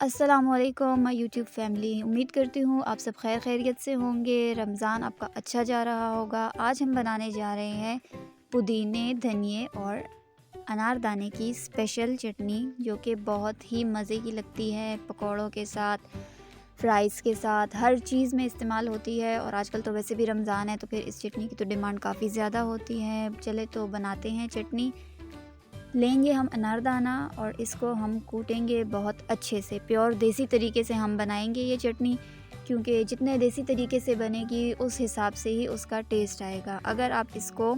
अस्सलामुअलैकुम YouTube family. उम्मीद करती हूँ आप सब खैर खैरियत से होंगे। रमज़ान आपका अच्छा जा रहा होगा। आज हम बनाने जा रहे हैं पुदीने, धनिए और अनारदाने की स्पेशल चटनी, जो कि बहुत ही मज़े की लगती है। पकौड़ों के साथ, फ्राइज़ के साथ, हर चीज़ में इस्तेमाल होती है। और आजकल तो वैसे भी रमज़ान है, तो फिर इस चटनी की तो डिमांड काफ़ी ज़्यादा होती है। चले तो बनाते हैं चटनी। लेंगे हम अनारदाना और इसको हम कूटेंगे बहुत अच्छे से। प्योर देसी तरीके से हम बनाएंगे ये चटनी, क्योंकि जितने देसी तरीके से बनेगी उस हिसाब से ही उसका टेस्ट आएगा। अगर आप इसको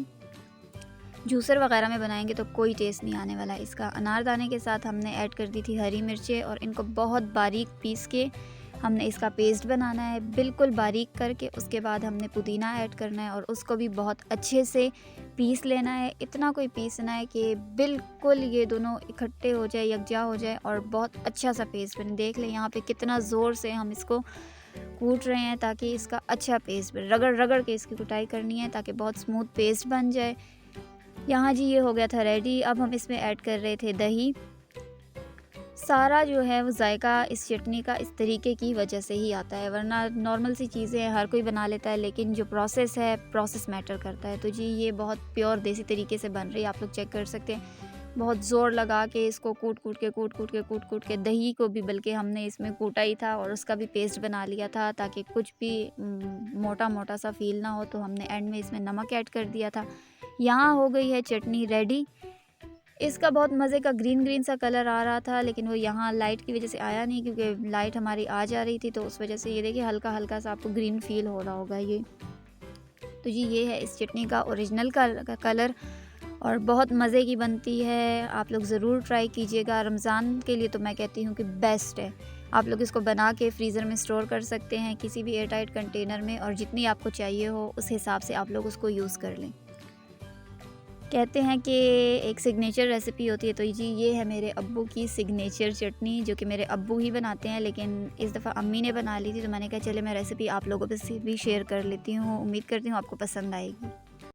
जूसर वगैरह में बनाएंगे तो कोई टेस्ट नहीं आने वाला इसका। अनारदाने के साथ हमने ऐड कर दी थी हरी मिर्चें और इनको बहुत बारीक पीस के हमने इसका पेस्ट बनाना है, बिल्कुल बारीक करके। उसके बाद हमने पुदीना ऐड करना है और उसको भी बहुत अच्छे से पीस लेना है। इतना कोई पीसना है कि बिल्कुल ये दोनों इकट्ठे हो जाए, यकजा हो जाए और बहुत अच्छा सा पेस्ट बने। देख लें यहाँ पे कितना ज़ोर से हम इसको कूट रहे हैं ताकि इसका अच्छा पेस्ट बने। रगड़ रगड़ के इसकी कुटाई करनी है ताकि बहुत स्मूथ पेस्ट बन जाए। यहाँ जी ये हो गया था रेडी। अब हम इसमें ऐड कर रहे थे दही। सारा जो है वो जायका इस चटनी का इस तरीके की वजह से ही आता है, वरना नॉर्मल सी चीज़ें हैं, हर कोई बना लेता है, लेकिन जो प्रोसेस है, प्रोसेस मैटर करता है। तो जी ये बहुत प्योर देसी तरीके से बन रही है, आप लोग चेक कर सकते हैं। बहुत ज़ोर लगा के इसको कूट के दही को भी बल्कि हमने इसमें कूटा ही था और उसका भी पेस्ट बना लिया था ताकि कुछ भी मोटा मोटा सा फील ना हो। तो हमने एंड में इसमें नमक ऐड कर दिया था। यहाँ हो गई है चटनी रेडी। इसका बहुत मज़े का ग्रीन ग्रीन सा कलर आ रहा था, लेकिन वो यहाँ लाइट की वजह से आया नहीं, क्योंकि लाइट हमारी आ जा रही थी, तो उस वजह से ये देखिए हल्का हल्का सा आपको ग्रीन फील हो रहा होगा ये। तो जी ये है इस चटनी का ओरिजिनल कलर और बहुत मज़े की बनती है। आप लोग ज़रूर ट्राई कीजिएगा। रमज़ान के लिए तो मैं कहती हूँ कि बेस्ट है। आप लोग इसको बना के फ्रीज़र में स्टोर कर सकते हैं किसी भी एयरटाइट कंटेनर में, और जितनी आपको चाहिए हो उस हिसाब से आप लोग उसको यूज़ कर लें। कहते हैं कि एक सिग्नेचर रेसिपी होती है, तो जी ये है मेरे अब्बू की सिग्नेचर चटनी, जो कि मेरे अब्बू ही बनाते हैं, लेकिन इस दफ़ा अम्मी ने बना ली थी, तो मैंने कहा चले मैं रेसिपी आप लोगों से भी शेयर कर लेती हूँ। उम्मीद करती हूँ आपको पसंद आएगी।